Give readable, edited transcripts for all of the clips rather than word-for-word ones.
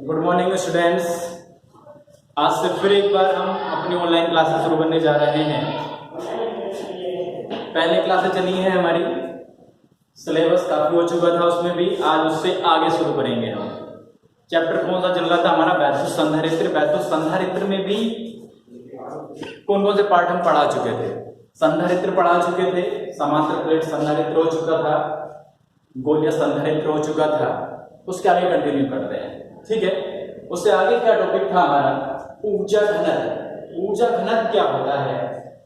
Good morning students. आज से फिर एक बार हम अपनी ऑनलाइन क्लासेस शुरू करने जा रहे हैं। पहले क्लासेस चली है हमारी, सिलेबस काफी हो चुका था उसमें भी, आज उससे आगे शुरू करेंगे हम। चैप्टर कौन सा चल रहा था हमारा? वैद्युत संधारित्र। वैद्युत संधारित्र में भी कौन कौन से पार्ट हम पढ़ा चुके थे? संधारित्र पढ़ा चुके थे, समांतर प्लेट संधारित्र हो चुका था, गोलीय संधारित्र हो चुका था। उसके आगे कंटिन्यू करते हैं, ठीक है। उससे आगे क्या टॉपिक था हमारा? ऊर्जा घनत्व। ऊर्जा घनत्व क्या होता है?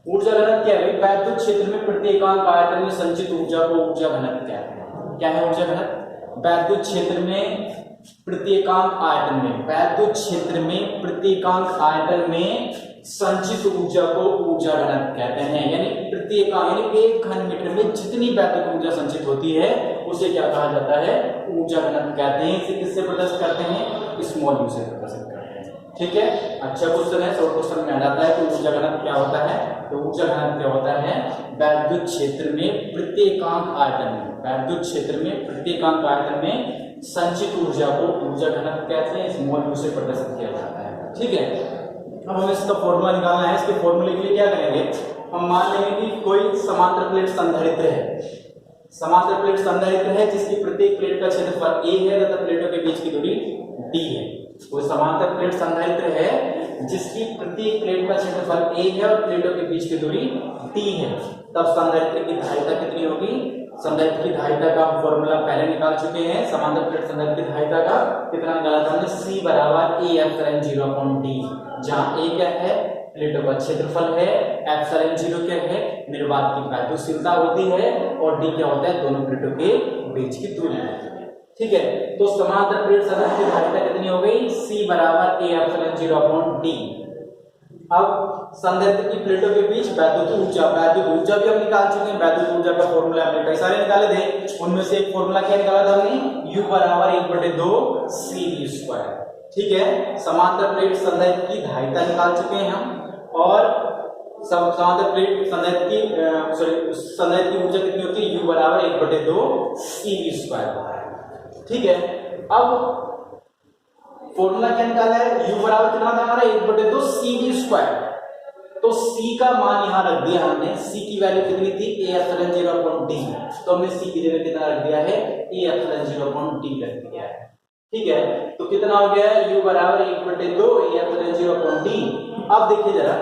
ऊर्जा घनत्व क्या है? वैद्युत क्षेत्र में प्रति एकांक आयतन में संचित ऊर्जा को ऊर्जा घनत्व कहते हैं। क्या है ऊर्जा घनत्व? वैद्युत क्षेत्र में प्रति एकांक आयतन में, वैद्युत क्षेत्र में प्रति एकांक आयतन में संचित ऊर्जा को ऊर्जा घनत्व कहते हैं। यानी प्रति एकांक यानी एक घन मीटर में जितनी वैद्युत ऊर्जा संचित होती है उसे क्या कहा जाता है? ऊर्जा घनत्व कहते हैं। इसे किससे प्रदर्शित करते हैं? स्मॉल यू से प्रदर्शित करते हैं, ठीक है। अच्छा क्वेश्चन है, शॉर्ट क्वेश्चन में आ जाता है कि ऊर्जा घनत्व क्या होता है। तो ऊर्जा घनत्व क्या होता है? वैद्युत क्षेत्र में प्रति एकांक आयतन में, वैद्युत क्षेत्र में प्रति एकांक आयतन में संचित ऊर्जा को ऊर्जा घनत्व कहते हैं। स्मॉल यू से प्रदर्शित किया जाता है, ठीक है। अब हमें इसका फॉर्मूला निकालना है। इसके फॉर्मूले के लिए क्या करेंगे? हम मान लेंगे कि कोई समांतर प्लेट संधारित्र है, समांतर प्लेट संधारित्र है जिसकी प्रत्येक प्लेट का क्षेत्रफल a है तथा प्लेटों के बीच की दूरी d है। कोई समांतर प्लेट संधारित्र है जिसकी प्रत्येक प्लेट का क्षेत्रफल a है और प्लेटों के बीच की दूरी d है। तब संधारित्र की धारिता कितनी होगी? संधारित्र की धारिता का फॉर्मूला पहले निकाल चुके हैं। समांतर प्लेट संधारित्र की धारिता का कितना निकाला था हमने? C बराबर a एप्सिलॉन 0/d, जहां a क्या है? प्लेटों का क्षेत्रफल है, एप्सिलॉन 0 क्या है? निर्वात की वैद्युतशीलता होती है, और d क्या होता है? दोनों प्लेटों के बीच की दूरी होती है, ठीक है। तो समांतर प्लेट संधारित्र की धारिता कितनी हो गई? C बराबर a एप्सिलॉन 0/d। अब संधारित्र की प्लेटों के बीच वैद्युत ऊर्जा, वैद्युत ऊर्जा भी हम निकाल चुके हैं। वैद्युत ऊर्जा का फॉर्मूला हमने कई सारे निकाले थे, उनमें से एक फॉर्मूला क्या निकाला था हमने? U बराबर 1/2 CV², ठीक है। समांतर प्लेट संधारित्र की धारिता निकाल चुके हैं हम, और समांतर प्लेट संधारित्र की संधारित्र की ऊर्जा कितनी होती है? U बराबर 1/2 CV² होता है, ठीक है। अब फॉर्मूला क्या निकाला है? U बराबर कितना था हमारा? 1/2 CV²। तो C का मान यहां रख दिया हमने। C की वैल्यू कितनी थी? a epsilon 0/d। तो हमने C की जगह कितना रख दिया है? a एप्सिलॉन 0/d रख दिया है, ठीक है। तो कितना हो गया है? U बराबर 1/2 a एप्सिलॉन 0/d। अब देखिए जरा,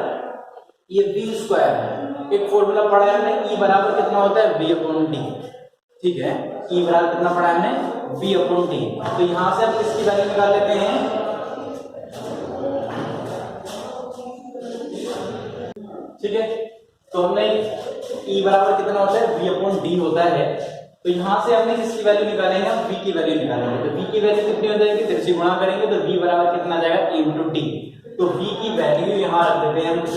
ये v² है। एक फॉर्मूला पढ़ा है हमने, E बराबर कितना होता है? v/d, ठीक है। E बराबर कितना पढ़ा है हमने? v/d। तो यहां से हम इसकी वैल्यू निकाल लेते हैं, ठीक है। तो हमने E बराबर कितना होता है? v/d होता है। तो यहां से हमने किसकी वैल्यू निकालेंगे? हम v की वैल्यू निकालेंगे। तो v की वैल्यू कितनी हो जाएगी? तिरछी गुणा करेंगे तो v बराबर कितना आ जाएगा? a × d। तो v की वैल्यू यहां रख देते हैं हम a ×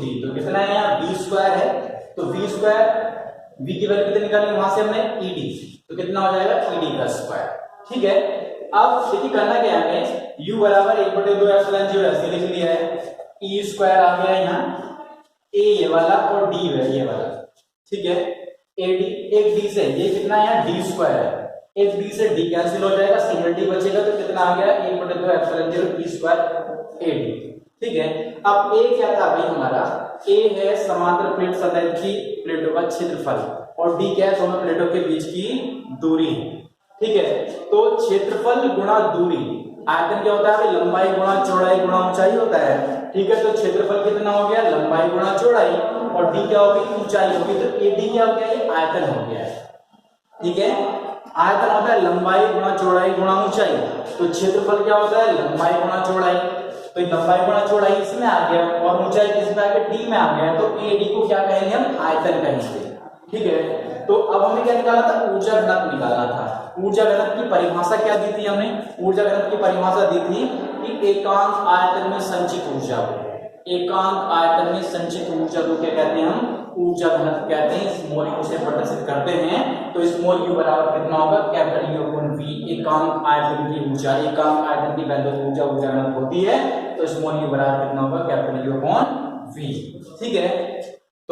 d। तो कितना है यहाँ? v² है। तो v² v की वैल्यू कितनी निकालेंगे? वहां से हमने ed, तो कितना हो जाएगा? ed का स्क्वायर, ठीक है। अब देखिए करना क्या है हमें? u बराबर 1/2 एप्सिलॉन 0 ऐसे लिख लिया है, e² आ गया है यहाँ, a ये वाला और d है ये वाला, ठीक है। ad एक d से, ये कितना है? d² है। एक d से d कैंसिल हो जाएगा, सिंगल d बचेगा, तो कितना आ गया? 1/2 एप्सिलॉन 0 e² ad, ठीक है। अब a क्या था भाई हमारा? a है समांतर प्लेट संधारित्र की प्लेटों का क्षेत्रफल, और d क्या है? दोनों प्लेटों के बीच की दूरी, ठीक है। तो क्षेत्रफल गुणा दूरी, आयतन क्या होता है? लंबाई गुणा चौड़ाई गुणा ऊंचाई होता है, ठीक है। तो क्षेत्रफल कितना हो गया? लंबाई गुणा चौड़ाई, और d क्या होगी? ऊंचाई होगी। तो ad क्या हो गया? ये आयतन हो गया है, ठीक है। आयतन होता है लंबाई गुणा चौड़ाई गुणा ऊंचाई। तो क्षेत्रफल क्या होता है? लंबाई गुणा चौड़ाई। तो लंबाई गुणा चौड़ाई इसमें आ गया, और ऊंचाई किसमें आ गया? d में आ गया। तो ad को क्या कहेंगे हम? आयतन कहेंगे, ठीक है। तो अब हमें क्या निकाला था? ऊर्जा घनत्व निकालना था। ऊर्जा घनत्व की परिभाषा क्या दी थी हमने? ऊर्जा घनत्व की परिभाषा दी थी कि एकांक आयतन में संचित ऊर्जा को, एकांक आयतन में संचित ऊर्जा को क्या कहते हैं? हम ऊर्जा घनत्व कहते हैं। स्मॉल यू से प्रदर्शित करते हैं। तो स्मॉल यू बराबर कितना होगा? Capital U/v। एकांक आयतन की ऊर्जा, एकांक आयतन की वैद्युत ऊर्जा ऊर्जा घनत्व होती है। तो स्मॉल यू बराबर कितना होगा? कैपिटल U/v, ठीक है।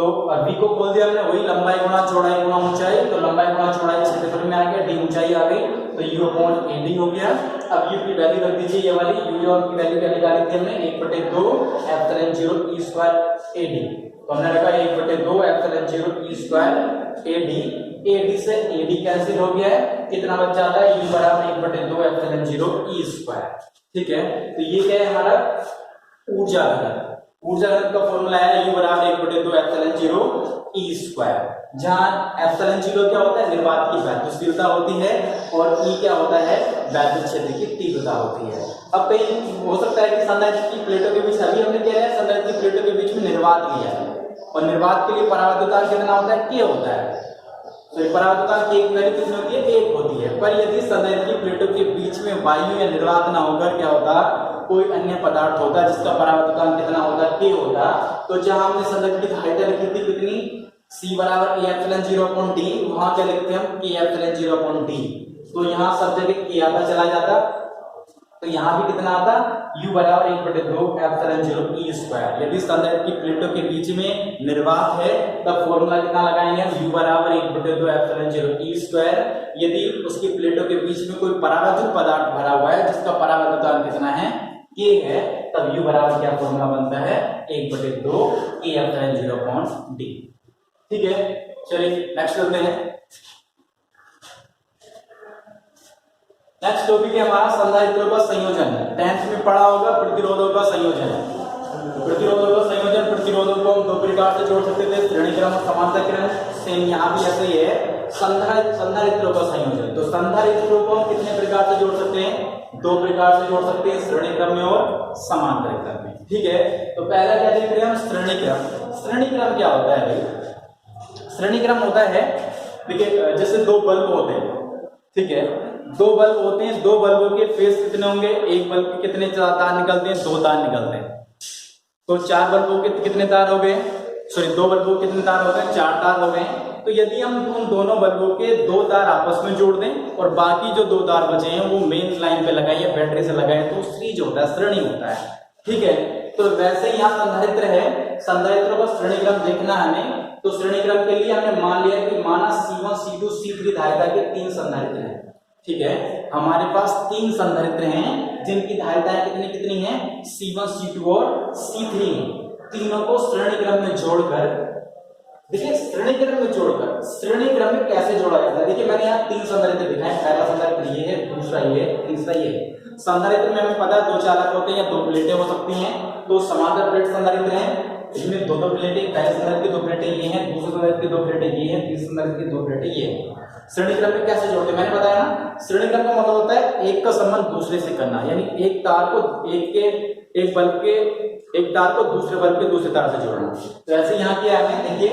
तो v को खोल दिया हमने, वही लंबाई गुणा चौड़ाई गुणा ऊंचाई, तो लंबाई गुणा चौड़ाई क्षेत्रफल में आ गया, d ऊंचाई आ गई, तो u अपॉन ad हो गया। अब u की वैल्यू रख दीजिए, ये वाली u की वैल्यू क्या निकाली थी हमने, 1/2 एप्सिलॉन 0 e स्क्वायर ad, तो हमने रखा 1/2 epsilon 0 e square ad, ad से ad कैंसिल हो गया है, कितना बच जाता है, u बराबर 1/2 एप्सिलॉन 0 e स्क्वायर। ठीक है, तो ये क्या है हमारा ऊर्जा घनत्व। ऊर्जा घनत्व का फॉर्मूला है u बराबर 1/2 एप्सिलॉन 0 e स्क्वायर, जहां एप्सिलॉन 0 क्या होता है, निर्वात की वैद्युतशीलता होती है, और e क्या होता है, वैद्युत क्षेत्र की तीव्रता होती है। अब कहीं हो सकता है कि संधारित्र की प्लेटों के बीच, अभी हमने क्या है, संधारित्र की प्लेटों के बीच में निर्वात लिया है, और निर्वात के लिए परावर्तकांक कितना होता है, k होता है। तो परावर्तकांक की एक वैल्यू कितनी होती है, 1 होती है। पर यदि संधारित्र की प्लेटों के बीच में वायु या निर्वात ना होकर क्या होता, कोई अन्य पदार्थ होता जिसका परावर्तकांक कितना होता, k होता, तो जहां हमने संधारित्र की धारिता लिखी थी कितनी, c बराबर a एप्सिलॉन 0 अपॉन d, वहां क्या लिखते हैं हम, k एप्सिलॉन 0 अपॉन d, तो यहाँ सब जगह k आता चला जाता, तो यहाँ भी कितना आता, u बराबर 1/2 एप्सिलॉन 0 e स्क्वायर। यदि संधारित्र की प्लेटों के बीच में निर्वात है तब फॉर्मूला कितना लगाएंगे हम, u बराबर 1/2 एप्सिलॉन 0 e स्क्वायर। यदि उसकी प्लेटों के बीच में कोई परावर्तित पदार्थ भरा हुआ है जिसका परावर्तकांक कितना है, k है, तब u बराबर क्या फॉर्मूला बनता है, 1/2 k एप्सिलॉन 0 अपॉन d। ठीक है, चलिए नेक्स्ट करते हैं। नेक्स्ट टॉपिक है हमारा संधारित्रों का संयोजन। 10th में पढ़ा होगा प्रतिरोधों का संयोजन। प्रतिरोधों का संयोजन, प्रतिरोधों को हम दो प्रकार से जोड़ सकते थे, श्रेणी क्रम और समांतर क्रम। सेम यहाँ भी ऐसे ही है। संधारित्रों का संयोजन, तो संधारित्रों को हम कितने प्रकार से जोड़ सकते हैं, 2 प्रकार से जोड़ सकते हैं, श्रेणी क्रम में और समांतर क्रम में। ठीक है, तो पहला क्या देख रहे हैं हम, श्रेणी क्रम। श्रेणी क्रम क्या होता है भाई, श्रेणी क्रम होता है, देखिए जैसे 2 बल्ब होते हैं, ठीक है, 2 बल्ब होते हैं, 2 बल्बों के फेस कितने होंगे, एक बल्ब के कितने तार निकलते हैं, 2 तार निकलते हैं, तो 4 बल्बों के कितने तार हो गए, सॉरी 2 बल्बों के कितने तार हो गए, 4 तार हो गए। तो यदि हम उन दोनों बल्बों के 2 तार आपस में जोड़ दें और बाकी जो 2 तार बचे हैं वो मेन लाइन पे लगाए या बैटरी से लगाए, तो सीरीज होता है, श्रेणी होता है। ठीक है, तो वैसे यहाँ संधारित्र है, संधारित्रों का श्रेणी क्रम देखना है हमें, तो श्रेणी क्रम के लिए हमने मान लिया कि माना C1 C2 C3 धारिता के 3 संधारित्र हैं। ठीक है, हमारे पास 3 संधारित्र हैं जिनकी धारिताएं कितनी कितनी हैं, C1 C2 और C3। तीनों को श्रेणी क्रम में जोड़कर, देखिए श्रेणी क्रम में जोड़कर, श्रेणी क्रम में कैसे जोड़ा जाता है, देखिए मैंने यहाँ 3 संधारित्र दिखाए, पहला संधारित्र ये है, दूसरा ये, तीसरा ये। संधारित्र में हमें पता है 2 चालक होते हैं या 2 प्लेटें हो सकती हैं, तो समांतर प्लेट संधारित्र हैं, इसमें 2 प्लेटें, पहले संधारित्र की 2 प्लेटें ये हैं, दूसरे संधारित्र की 2 प्लेटें ये हैं, तीसरे संधारित्र की 2 प्लेटें ये हैं। श्रेणी क्रम में कैसे जोड़ते हैं, मैंने बताया ना, श्रेणी क्रम का मतलब होता है एक का संबंध दूसरे से करना, यानी एक तार को एक बल्ब के एक तार को दूसरे बल्ब के दूसरे तार से जोड़ना। तो ऐसे यहाँ किया है, देखिए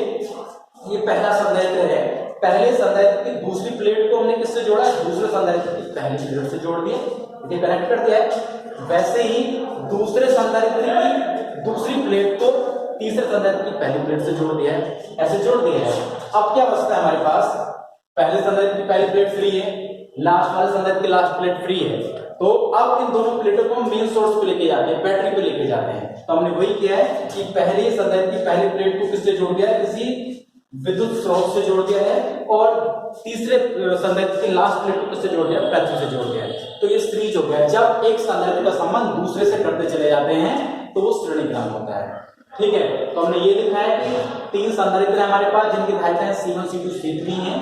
ये पहला संधारित्र है, पहले संधारित्र की दूसरी प्लेट को हमने किससे जोड़ा है, दूसरे संधारित्र की पहली प्लेट से जोड़ दिया, ये कनेक्ट कर दिया है। वैसे ही दूसरे संधारित्र की दूसरी प्लेट को तीसरे संधारित्र की पहली प्लेट से जोड़ दिया है, ऐसे जोड़ दिया है। अब क्या बचता है हमारे पास, पहले संधारित्र की पहली प्लेट फ्री है, लास्ट वाले संधारित्र की लास्ट प्लेट फ्री है, तो अब इन दोनों प्लेटों को हम मेन सोर्स पे लेके जाते हैं, बैटरी पे लेके जाते हैं। तो हमने वही किया है कि पहले संधारित्र की पहली प्लेट को किससे जोड़ दिया है, किसी विद्युत स्रोत से जोड़ दिया है, और तीसरे संधारित्र की लास्ट प्लेट को किससे जोड़ दिया है, बैटरी से जोड़ दिया है। तो ये सीरीज हो गया, जब एक संधारित्र का संबंध दूसरे से करते चले जाते हैं तो वो श्रेणी क्रम होता है। ठीक है, तो हमने ये लिखा है कि 3 संधारित्र हमारे पास जिनकी धारिताएं C1 C2 C3 हैं,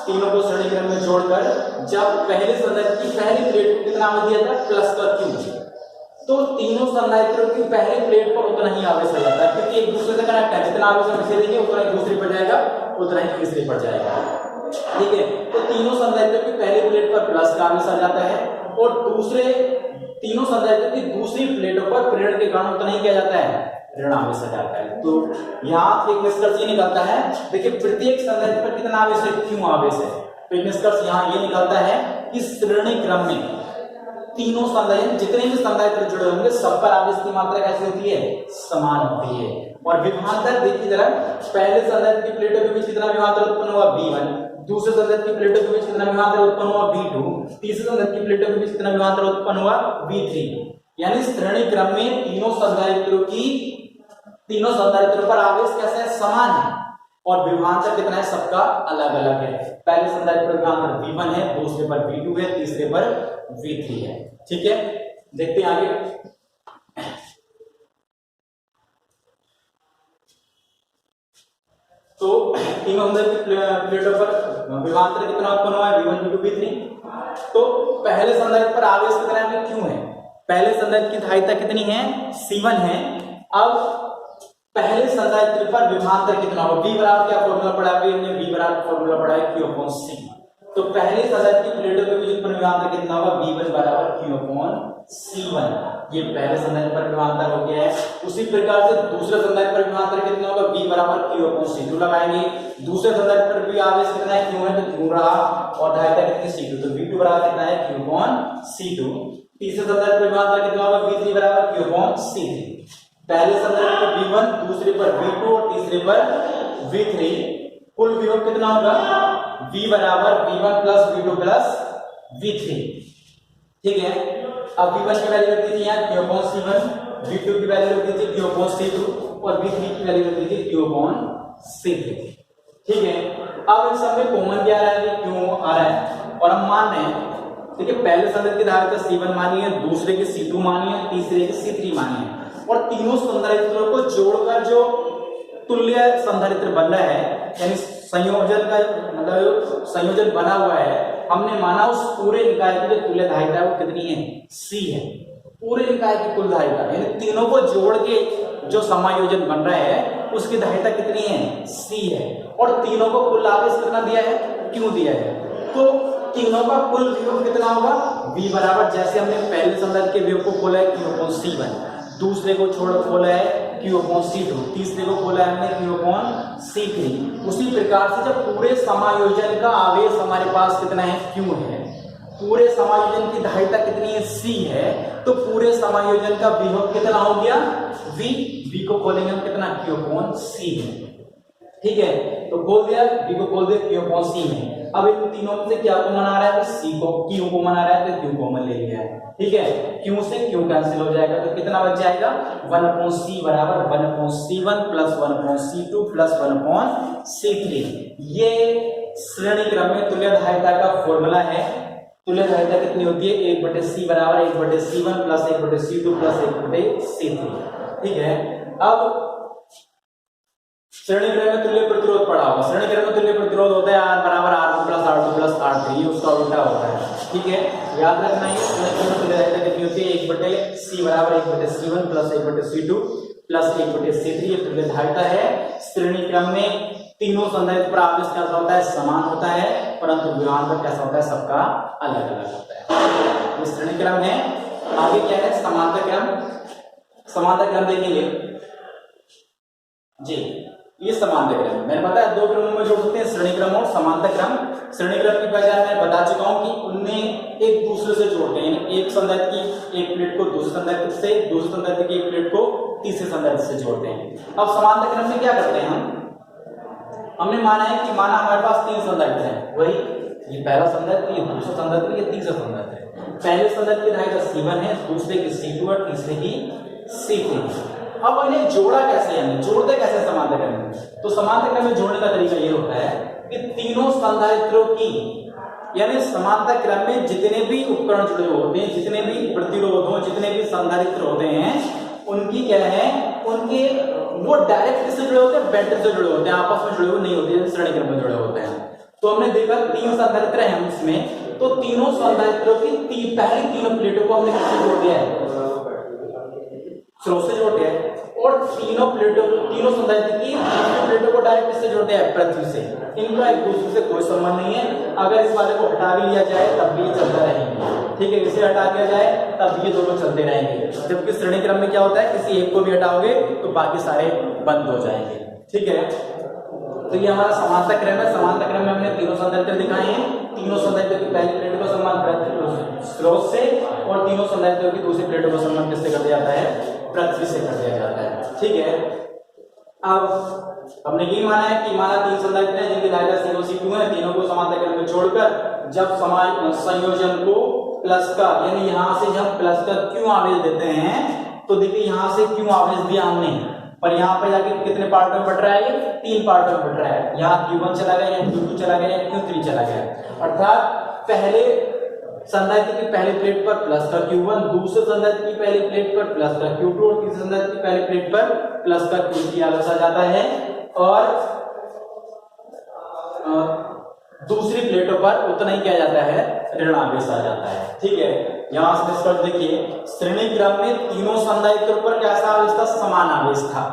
तीनों को श्रेणी क्रम में जोड़कर जब पहले संधारित्र की पहली प्लेट को कितना आवेश दिया था, प्लस का Q, तो तीनों संधारित्रों की पहली प्लेट पर उतना ही आवेश आ जाता है, क्योंकि एक दूसरे से कनेक्ट है, जितना आवेश हम इसे देंगे उतना ही दूसरी पर जाएगा, उतना ही तीसरी पर जाएगा। ठीक है, तो तीनों संधारित्रों की पहली प्लेट पर प्लस का आवेश आ जाता है, और दूसरे तीनों संधारित्रों की दूसरी प्लेटों पर प्रेरण के कारण उतना ही किया जाता है, ऋण आवेश आ जाता है। तो यहाँ एक निष्कर्ष ये निकलता है, देखिए प्रत्येक संधारित्र पर कितना आवेश है, क्यों आवेश है। तो एक निष्कर्ष यहाँ ये निकलता है कि श्रेणी क्रम में तीनों संधारित्र, जितने भी संधारित्र जुड़े होंगे, सब पर आवेश की मात्रा कैसी होती है, समान होती है। और विभवांतर देखिए जरा, पहले संधारित्र की प्लेटों के बीच कितना विभवांतर उत्पन्न हुआ, V1, दूसरे संधारित्र की प्लेटों के बीच कितना विभवांतर उत्पन्न हुआ, V2, तीसरे संधारित्र की प्लेटों के बीच कितना विभवांतर उत्पन्न हुआ, V3। यानी श्रेणी क्रम में तीनों संधारित्रों की तीनों संधारित्र पर आवेश कैसे है, समान है, और विभवांतर कितना है, सबका अलग अलग है। पहले संधारित्र पर विभवांतर V1 है, दूसरे पर V2 है, तीसरे पर V3 है। ठीक है, देखते हैं आगे। तो तीनों प्लेटों पर विभवांतर कितना उत्पन्न हुआ है, V1 V2 V3। तो पहले संधारित्र पर आवेश कितना है, क्यों है, पहले संधारित्र की धारिता कितनी है, C1 है। अब पहले संधारित्र पर विभवांतर कितना होगा, V बराबर क्या फॉर्मूला पढ़ा है, हमने V बराबर फॉर्मूला पढ़ा है Q अपॉन C। तो पहले संधारित्र की प्लेटों के बीच उत्पन्न विभवांतर कितना होगा, V1 बराबर Q अपॉन C1। ये पहले संधारित्र पर विभवांतर हो गया है। उसी प्रकार से दूसरे संधारित्र पर विभवांतर कितना होगा, V बराबर Q अपॉन C2 लगाएंगे। दूसरे संधारित्र पर भी आवेश कितना है, Q है, तो Q रहा, और धारिता कितनी C2, तो V2 बराबर कितना है, Q अपॉन C2। तीसरे संधारित्र पर विभवांतर कितना होगा, V3 बराबर Q अपॉन C3। पहले संधारित्र पर V1, दूसरे पर V2 और तीसरे पर V3, कुल विभव कितना होगा, V बराबर V1 plus V2 plus V3। ठीक है, अब V1 की वैल्यू रख दीजिए यहाँ Q अपॉन C1, V2 की वैल्यू रख दीजिए Q अपॉन C2 और V3 की वैल्यू रख दीजिए Q अपॉन C3। ठीक है, अब इन सब में कॉमन क्या आ रहा है, Q आ रहा है, और हम मान रहे हैं, ठीक है, पहले संधारित्र की धारिता C1 मानी है, दूसरे की C2 मानी है, तीसरे की C3 मानी है, और तीनों संधारित्रों को जोड़कर जो तुल्य संधारित्र बन रहा है, यानी संयोजन का मतलब संयोजन बना हुआ है, हमने माना उस पूरे निकाय की जो तुल्य धारिता है वो कितनी है, C है। पूरे निकाय की कुल धारिता यानी तीनों को जोड़ के जो समायोजन बन रहा है उसकी धारिता कितनी है, C है, और तीनों को कुल आवेश कितना दिया है, Q दिया है। तो तीनों का कुल विभव कितना होगा, V बराबर, जैसे हमने पहले संधारित्र के विभव को खोला है Q अपॉन C1, दूसरे को छोड़ खोला है Q अपॉन C2, तीसरे को खोला है हमने Q अपॉन C3। उसी प्रकार से जब पूरे समायोजन का आवेश हमारे पास कितना है, Q है, पूरे समायोजन की धारिता कितनी है, C है, तो पूरे समायोजन का विभव कितना हो गया, V को खोलेंगे हम कितना, Q अपॉन C है। ठीक है, तो खोल दिया, V को खोल दिया Q अपॉन C में। अब इन तीनों में से क्या कॉमन आ रहा है, C को, Q कॉमन आ रहा है, तो Q कॉमन ले लिया है। ठीक है, Q से Q कैंसिल हो जाएगा, तो कितना बच जाएगा, 1 अपॉन C बराबर 1 upon C1 plus 1 upon C2 plus 1 upon C3। ये श्रेणी क्रम में तुल्य धारिता का फॉर्मूला है। तुल्य धारिता कितनी होती है, 1/C बराबर 1/C1 plus 1/C2 plus 1/C3। ठीक है, अब श्रेणी क्रम में तुल्य प्रतिरोध पढ़ा होगा। श्रेणी क्रम में तुल्य प्रतिरोध होता है R बराबर R1 plus R2 plus R3, ये उसका उल्टा होता है। ठीक है, याद रखना है श्रेणी क्रम में तुल्य धारिता कितनी होती है, 1/C बराबर 1/C1 plus 1/C2 plus 1/C3, ये तुल्य धारिता है। श्रेणी क्रम में तीनों संधारित्र पर आवेश कैसा होता है, समान होता है, परंतु विभवांतर कैसा होता है, सबका अलग अलग होता है। ये श्रेणी क्रम है। आगे क्या है, समांतर क्रम। समांतर क्रम देखेंगे जी, ये समांतर क्रम मैंने बताया दो क्रमों में जोड़ सकते हैं, श्रेणी क्रम और समांतर क्रम। श्रेणी क्रम की पहचान मैं बता चुका हूं कि उनमें एक दूसरे से जोड़ते हैं, एक संधारित्र की एक प्लेट को दूसरे संधारित्र से, दूसरे संधारित्र की एक प्लेट को तीसरे संधारित्र से जोड़ते हैं। अब समांतर क्रम में क्या करते हैं हमने माना है कि माना हमारे पास तीन संधारित्र हैं, वही ये पहला संधारित्र, ये दूसरा संधारित्र, ये तीसरा संधारित्र है। पहले संधारित्र की धारिता C1 है, दूसरे की C2 और तीसरे की C3। अब इन्हें जोड़ा कैसे, यानी जोड़ते कैसे समांतर क्रम में, तो समांतर क्रम में जोड़ने का तरीका ये होता है कि तीनों संधारित्रों की, यानी समांतर क्रम में जितने भी उपकरण जुड़े होते हैं, जितने भी प्रतिरोध हो, जितने भी संधारित्र होते हैं, उनकी क्या है, उनके वो डायरेक्ट किससे जुड़े होते हैं, बैटरी से जुड़े होते हैं, आपस में जुड़े हुए नहीं होते, श्रेणी क्रम में जुड़े होते हैं। तो हमने देखा तीन संधारित्र हैं इसमें, तो तीनों संधारित्रों की पहली तीनों प्लेटों को हमने किससे जोड़ दिया है, स्रोत से जोड़ते हैं, और तीनों संधारित्र की प्लेटों को डायरेक्ट किससे जोड़ते हैं, पृथ्वी से। इनका एक दूसरे से कोई संबंध नहीं है। अगर इस वाले को हटा भी लिया जाए तब भी चलता रहेंगे, ठीक है, इसे हटा दिया जाए तब ये दोनों चलते रहेंगे। जबकि श्रेणी क्रम में क्या होता है, किसी एक को भी हटाओगे तो बाकी सारे बंद हो जाएंगे। ठीक है, तो ये हमारा समांतर क्रम है। समांतर क्रम में हमने तीनों संधारित्र दिखाए हैं। तीनों संधारित्र की पहली प्लेट को सम्मान स्रोत से, और तीनों संधारित्रों की दूसरी प्लेटों को सम्मान किससे कर दिया जाता है, पृथ्वी से कर दिया जाता है। ठीक है, अब हमने ये माना है कि माना तीन संधारित्र हैं जिनकी धारिता C1 C2 है, तीनों को समांतर क्रम में जोड़कर जब समान संयोजन को प्लस का, यानी यहां से जब प्लस का क्यों आवेश देते हैं, तो देखिए यहां से क्यों आवेश दिया हमने, पर यहाँ पर जाके कितने पार्ट में बट रहा है, ये 3 पार्ट में बट रहा है। यहाँ Q1 चला गया, यहाँ Q2 चला गया, यहाँ Q3 चला गया। अर्थात पहले संधारित्र की पहली प्लेट पर प्लस का Q1, दूसरे संधारित्र की पहली प्लेट पर प्लस का Q2 और तीसरे संधारित्र की पहली प्लेट पर प्लस का Q3 आवेश आ जाता है और दूसरी प्लेटों पर उतना ही क्या जाता है, ऋण आवेश आ जाता है। ठीक है, यहां से निष्कर्ष देखिए, श्रेणी क्रम में तीनों संधारित्रों पर कैसा आवेश था, समान आवेश था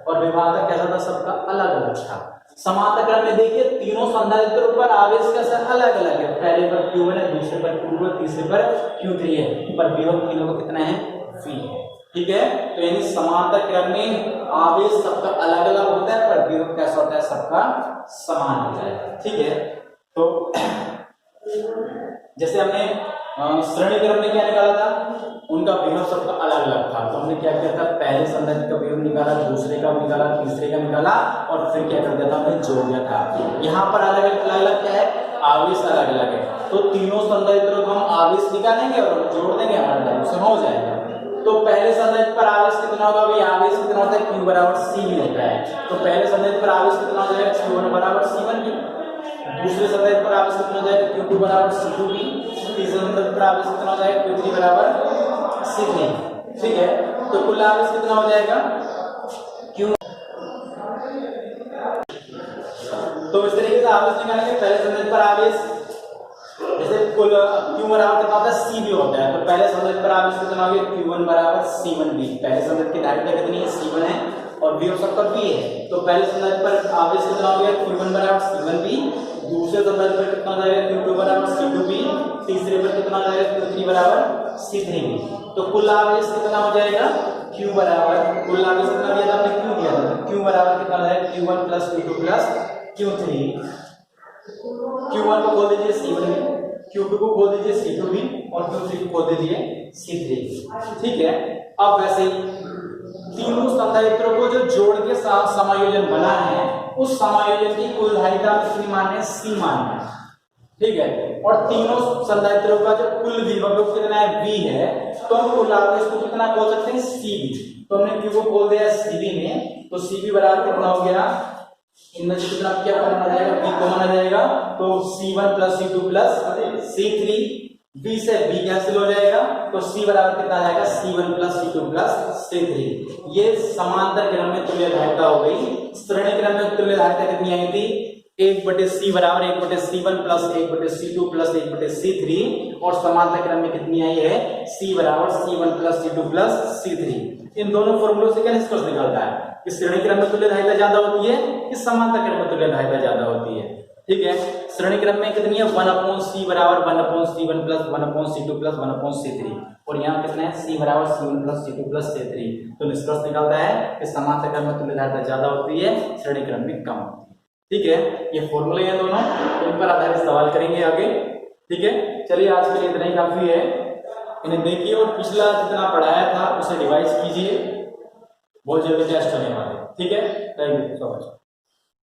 और विभाजक कैसा था, सबका अलग अलग था। समांतर क्रम में देखिए तीनों संधारित्रों पर आवेश कैसा अलग अलग है, पहले पर Q1 है, दूसरे पर Q2 है, तीसरे पर Q3 है, पर विभव तीनों का कितना है, V है। ठीक है, तो यानी समांतर क्रम में आवेश सबका अलग अलग होता है पर विभव कैसा होता है, सबका समान होता है। ठीक है, तो जैसे हमने श्रेणी क्रम में क्या निकाला था, उनका विभव सबका अलग अलग था, तो हमने क्या किया था, पहले संधारित्र का विभव निकाला, दूसरे का निकाला, तीसरे का निकाला और फिर क्या कर दिया था, हमने जोड़ दिया था। यहाँ पर अलग अलग क्या है, आवेश अलग अलग है, तो तीनों संधारित्रों को हम आवेश निकालेंगे और जोड़ देंगे, हमारा उससे हो जाएगा। तो पहले संधारित्र पर आवेश कितना होगा, भाई आवेश कितना होता है, Q बराबर CV होता है। तो पहले संधारित्र पर आवेश कितना हो जाएगा, Q1 बराबर C1 भी, दूसरे संधारित्र पर आवेश कितना हो जाएगा, Q2 बराबर C2 भी, तीसरे संधारित्र पर आवेश कितना हो जाएगा, Q3 बराबर C3। ठीक है, तो कुल आवेश कितना हो जाएगा, Q। तो इस तरीके से आवेश निकालेंगे, पहले संधारित्र पर आवेश जैसे कुल Q बराबर कितना होता है, CV होता है, तो पहले संधारित्र पर आवेश कितना हो गया, Q1 बराबर C1V। पहले संधारित्र की धारिता कितनी है, C1 है और विभव सबका V है, तो पहले संधारित्र पर आवेश कितना हो गया, Q1 बराबर C1V, दूसरे संधारित्र पर कितना हो जाएगा, Q2 बराबर C2V, तीसरे पर कितना हो जाएगा, Q3 बराबर C3V। तो कुल आवेश कितना हो जाएगा, Q बराबर, कुल आवेश कितना दिया था हमने, Q दिया था, Q बराबर कितना हो जाएगा, Q1 plus Q2 plus Q3। Q1 को खोल दीजिए C1 में, Q2 को खोल दीजिए C2 में और Q3 को खोल दीजिए C3। ठीक है, अब वैसे ही तीनों संधारित्रों को जो जोड़ के समायोजन बना है, उस समायोजन की कुल धारिता कितनी मान है, C मान है। ठीक है, और तीनों संधारित्रों का जो कुल विभव कितना है, V है, तो हम कुल आवेश को कितना खोल सकते हैं, CV। तो हमने Q को खोल दिया CV में, तो CV बराबर कितना हो गया, इनमें से कितना क्या कॉमन आ जाएगा, V कॉमन आ जाएगा, तो C1 plus C2 plus C3, V से V कैंसिल हो जाएगा, तो C बराबर कितना आ जाएगा, C1 plus C2 plus C3। ये समांतर क्रम में तुल्य धारिता हो गई। श्रेणी क्रम में तुल्य धारिता कितनी आई थी, 1/C बराबर 1/C1 plus 1/C2 plus 1/C3, और समांतर क्रम में कितनी आई है, C बराबर C1 plus C2 plus C3। इन दोनों फॉर्मूलों से क्या निष्कर्ष निकलता है कि श्रेणी क्रम में तुल्य धारिता ज्यादा होती है कि समांतर क्रम में तुल्य धारिता ज्यादा होती है। ठीक है, श्रेणी क्रम में कितनी है, 1/C बराबर 1/C1 plus 1/C2 plus 1/C3, और यहाँ कितना है, C बराबर C1 plus C2 plus C3। तो निष्कर्ष निकलता है कि समांतर क्रम में तुल्य धारिता ज्यादा होती है, श्रेणी क्रम में कम होती है। ठीक है, ये फॉर्मूले हैं दोनों, इन पर आधारित सवाल करेंगे आगे। ठीक है, चलिए आज के लिए इतना ही काफी है, इन्हें देखिए और पिछला जितना पढ़ाया था उसे रिवाइज कीजिए, बहुत जल्दी टेस्ट होने वाले। ठीक है, थैंक यू सो मच।